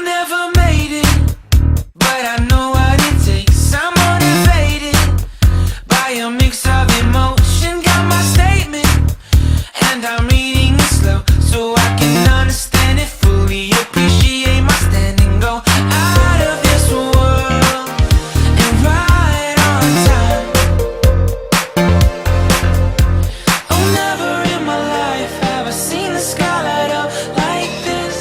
never made it, but I know what it takes. I'm motivated by a mix of emotion. Got my statement, and I'm reading it slow so I can understand it fully. Appreciate my standing, go out of this world and right on time. Oh, never in my life have I seen the sky light up like this.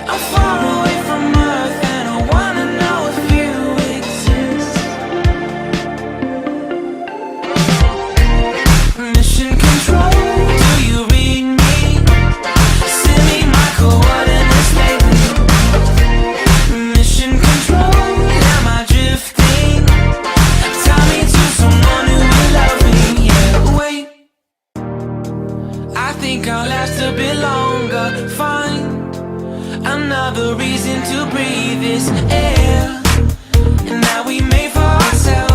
I'm far away from Earth and I wanna know if you exist. Mission control, do you read me? Send me my coordinates lately. Mission control, am I drifting? Tie me to someone who will love me. Yeah, wait, I think I'll last a bit longer. Find another reason to breathe this air, and that we made for ourselves.